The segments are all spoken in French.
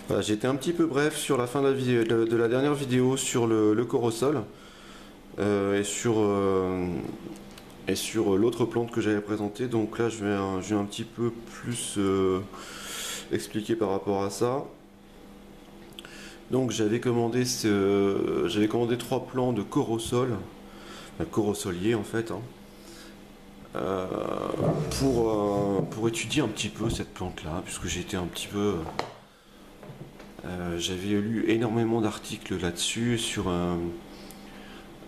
Voilà, j'ai été un petit peu bref sur la fin de la dernière vidéo sur le corosol et sur l'autre plante que j'avais présentée. Donc là, je vais un petit peu plus expliquer par rapport à ça. Donc j'avais commandé trois plants de corosol, un corosolier en fait, hein, euh, pour étudier un petit peu cette plante-là, puisque j'étais un petit peu j'avais lu énormément d'articles là-dessus,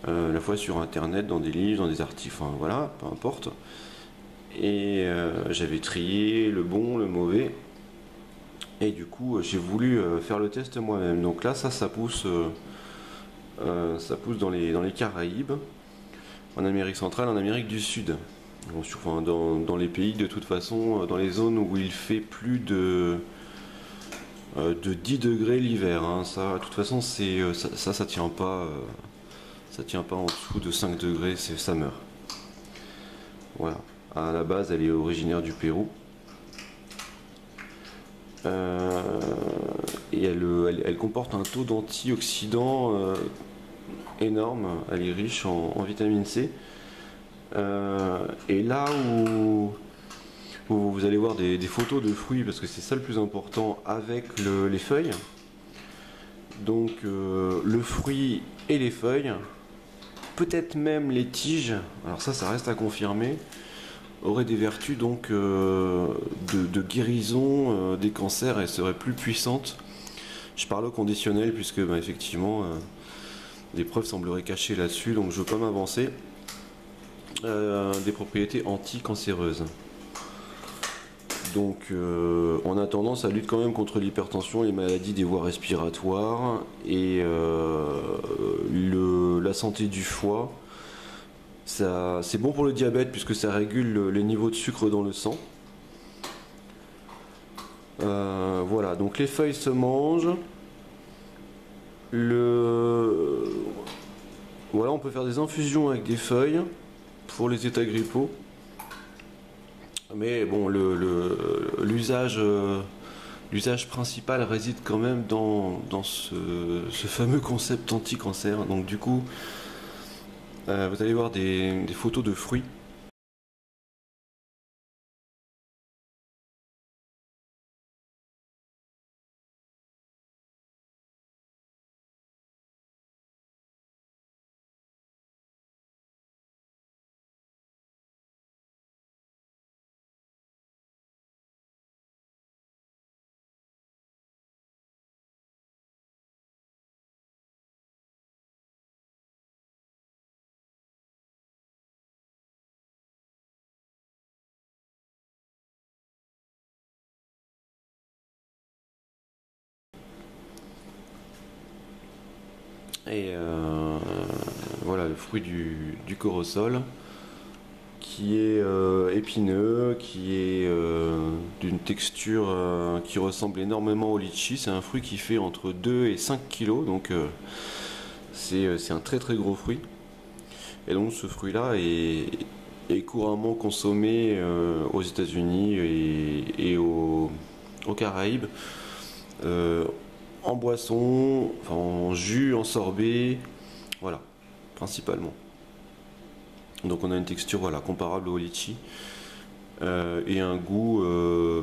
à la fois sur internet, dans des livres, dans des articles, enfin voilà, peu importe. Et j'avais trié le bon, le mauvais. Et du coup, j'ai voulu faire le test moi-même. Donc là, ça pousse dans les Caraïbes, en Amérique centrale, en Amérique du Sud. Bon, enfin, dans les pays, de toute façon, dans les zones où il fait plus de 10 degrés l'hiver, hein. Ça, de toute façon, ça tient pas. Ça tient pas en dessous de 5 degrés, ça meurt. Voilà. À la base, elle est originaire du Pérou. Euh, et elle comporte un taux d'antioxydants énorme. Elle est riche en vitamine C. Et là où vous allez voir des photos de fruits, parce que c'est ça le plus important, avec les feuilles. Donc le fruit et les feuilles, peut-être même les tiges, alors ça reste à confirmer, auraient des vertus donc de guérison des cancers et seraient plus puissantes. Je parle au conditionnel puisque bah, effectivement des preuves sembleraient cachées là-dessus, donc je ne veux pas m'avancer. Des propriétés anti-cancéreuses. Donc en attendant, ça lutte quand même contre l'hypertension, les maladies des voies respiratoires et la santé du foie. C'est bon pour le diabète puisque ça régule les niveaux de sucre dans le sang. Voilà, donc les feuilles se mangent. Voilà, on peut faire des infusions avec des feuilles pour les états grippaux. Mais bon, l'usage principal réside quand même dans ce fameux concept anti-cancer. Donc du coup, vous allez voir des photos de fruits. Et voilà le fruit du corosol qui est épineux, qui est d'une texture qui ressemble énormément au litchi. C'est un fruit qui fait entre 2 et 5 kilos, donc c'est un très très gros fruit. Et donc ce fruit-là est couramment consommé aux États-Unis et aux Caraïbes, euh, en boisson, enfin, en jus, en sorbet, voilà, principalement. Donc on a une texture voilà, comparable au litchi et un goût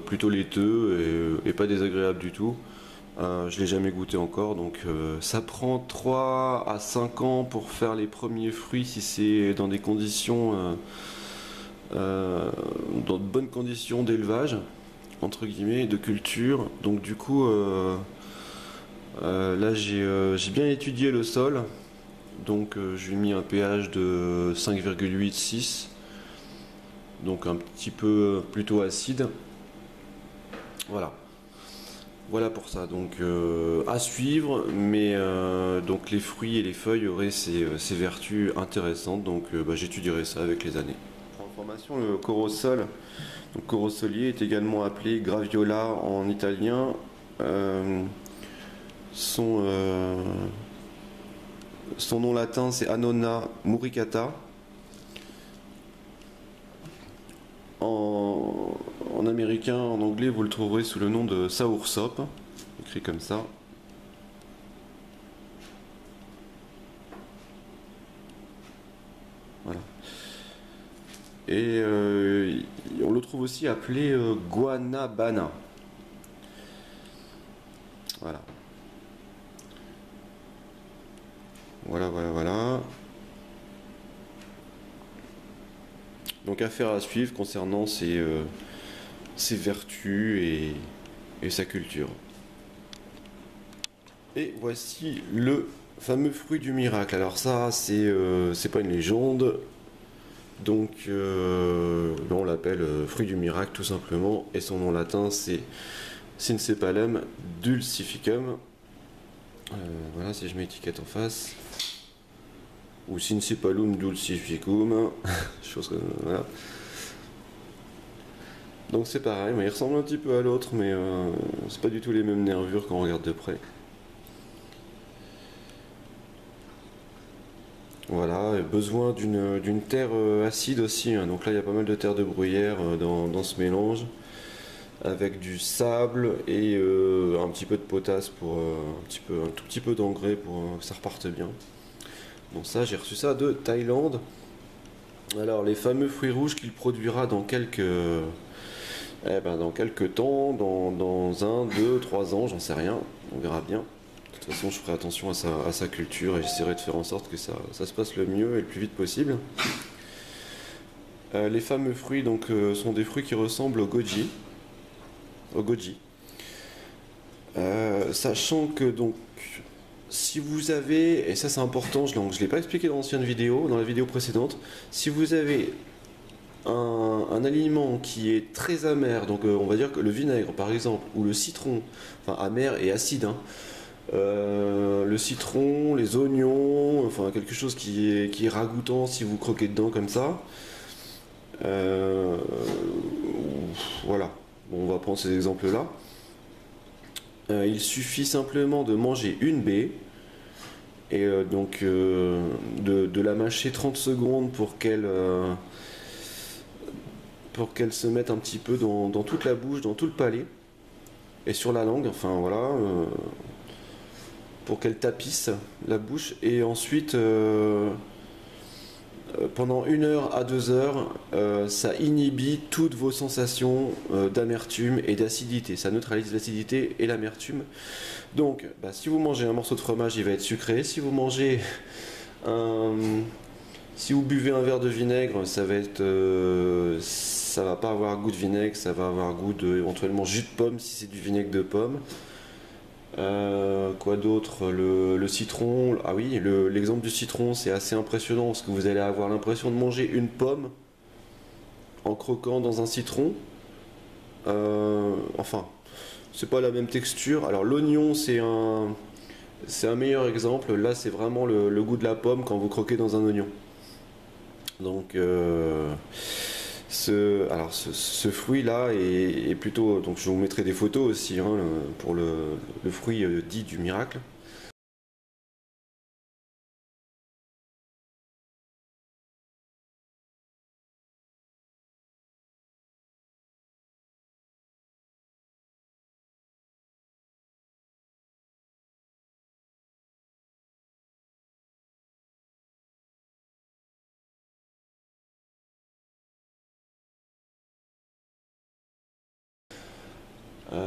plutôt laiteux et pas désagréable du tout. Je l'ai jamais goûté encore, donc ça prend 3 à 5 ans pour faire les premiers fruits si c'est dans des conditions, dans de bonnes conditions d'élevage, entre guillemets, de culture. Donc du coup, là j'ai bien étudié le sol, donc je lui ai mis un pH de 5,86, donc un petit peu plutôt acide. Voilà. Voilà pour ça, donc à suivre, mais donc les fruits et les feuilles auraient ces vertus intéressantes, donc bah, j'étudierai ça avec les années. Pour information, le corosol, donc corosolier est également appelé graviola en italien. Euh, son, euh, Son nom latin c'est Annona muricata. En américain, en anglais, vous le trouverez sous le nom de soursop. écrit comme ça. Voilà. Et on le trouve aussi appelé guanabana. Voilà. Voilà. Donc affaire à suivre concernant ses vertus et sa culture. Et voici le fameux fruit du miracle. Alors ça, c'est pas une légende. Donc on l'appelle fruit du miracle tout simplement. Et son nom latin c'est Cincepalum dulcificum. Voilà, si je mets étiquette en face. Ou Cincepalum dulcificum. Chose comme voilà. Donc c'est pareil, mais il ressemble un petit peu à l'autre, mais c'est pas du tout les mêmes nervures quand on regarde de près. Voilà, besoin d'une terre acide aussi, hein. Donc là il y a pas mal de terre de bruyère dans ce mélange, avec du sable et un petit peu de potasse pour un tout petit peu d'engrais pour que ça reparte bien. Donc ça, j'ai reçu ça de Thaïlande. Alors les fameux fruits rouges qu'il produira dans quelques temps, dans 1, 2, 3 ans, j'en sais rien, on verra bien. De toute façon, je ferai attention à sa culture et j'essaierai de faire en sorte que ça se passe le mieux et le plus vite possible. Les fameux fruits donc, sont des fruits qui ressemblent au goji. Sachant que donc, si vous avez, et ça c'est important, je ne l'ai pas expliqué dans l'ancienne vidéo, dans la vidéo précédente, si vous avez un aliment qui est très amer, donc on va dire que le vinaigre par exemple, ou le citron, enfin amer et acide, hein, le citron, les oignons, enfin quelque chose qui est ragoûtant si vous croquez dedans comme ça. Voilà, bon, on va prendre ces exemples-là. Il suffit simplement de manger une baie et donc de la mâcher 30 secondes pour qu'elle se mette un petit peu dans toute la bouche, dans tout le palais et sur la langue, enfin voilà, pour qu'elle tapisse la bouche et ensuite pendant 1 heure à 2 heures, ça inhibit toutes vos sensations d'amertume et d'acidité. Ça neutralise l'acidité et l'amertume. Donc, si vous mangez un morceau de fromage, il va être sucré. Si vous buvez un verre de vinaigre, ça va pas avoir goût de vinaigre, ça va avoir goût de éventuellement jus de pomme si c'est du vinaigre de pomme. Quoi d'autre, le citron, ah oui, l'exemple du citron c'est assez impressionnant parce que vous allez avoir l'impression de manger une pomme en croquant dans un citron. Enfin, c'est pas la même texture. Alors l'oignon c'est un meilleur exemple. Là c'est vraiment le goût de la pomme quand vous croquez dans un oignon. Donc ce fruit là est plutôt, donc je vous mettrai des photos aussi hein, pour le fruit dit du miracle.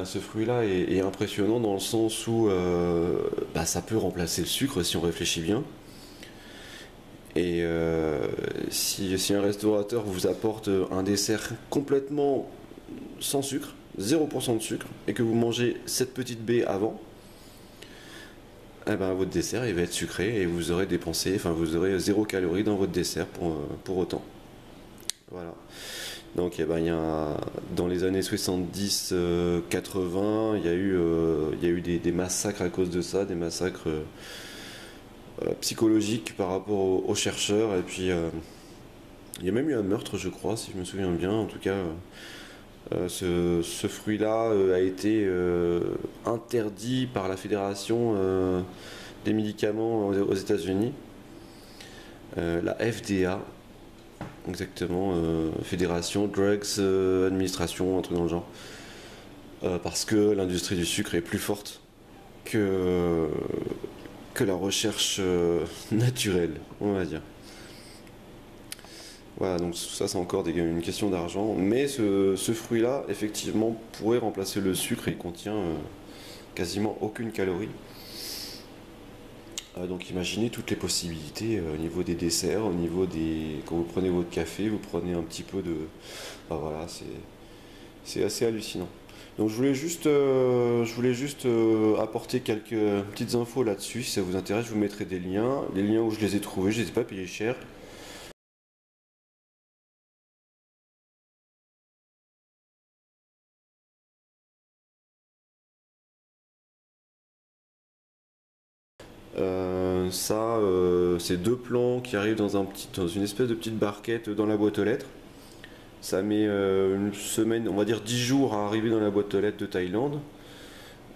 Ce fruit-là est impressionnant dans le sens où ça peut remplacer le sucre si on réfléchit bien. Et si un restaurateur vous apporte un dessert complètement sans sucre, 0% de sucre, et que vous mangez cette petite baie avant, votre dessert il va être sucré et vous aurez dépensé, enfin vous aurez 0 calories dans votre dessert pour autant. Voilà. Donc dans les années 70-80, il y a eu des massacres à cause de ça, des massacres psychologiques par rapport aux chercheurs. Et puis il y a même eu un meurtre, je crois, si je me souviens bien. En tout cas, ce fruit-là a été interdit par la Fédération des médicaments aux États-Unis, la FDA. Exactement, Fédération, Drugs, Administration, un truc dans le genre. Parce que l'industrie du sucre est plus forte que, que la recherche naturelle, on va dire. Voilà, donc ça c'est encore une question d'argent, mais ce fruit-là, effectivement, pourrait remplacer le sucre et il contient quasiment aucune calorie. Donc imaginez toutes les possibilités au niveau des desserts, au niveau des... Quand vous prenez votre café, vous prenez un petit peu de... Enfin, voilà, c'est assez hallucinant. Donc je voulais juste apporter quelques petites infos là-dessus. Si ça vous intéresse, je vous mettrai des liens. Les liens où je les ai trouvés, je les ai pas payés cher. C'est deux plans qui arrivent dans une espèce de petite barquette dans la boîte aux lettres. Ça met une semaine, on va dire 10 jours à arriver dans la boîte aux lettres de Thaïlande.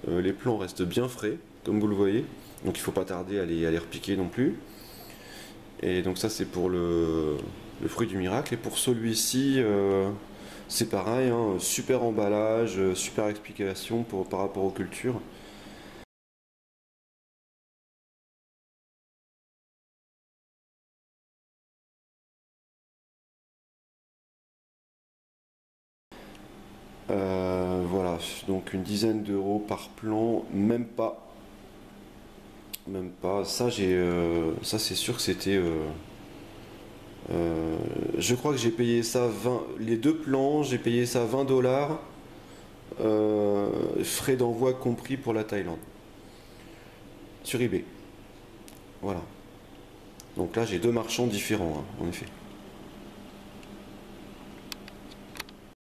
Les plans restent bien frais, comme vous le voyez. Donc il ne faut pas tarder à les repiquer non plus. Et donc ça c'est pour le fruit du miracle. Et pour celui-ci, c'est pareil, hein, super emballage, super explication par rapport aux cultures. Voilà, donc une dizaine d'euros par plan, même pas. Même pas. Ça c'est sûr que c'était. Je crois que j'ai payé ça 20. Les deux plans, j'ai payé ça 20 dollars, frais d'envoi compris pour la Thaïlande, sur eBay. Voilà. Donc là j'ai deux marchands différents, hein, en effet.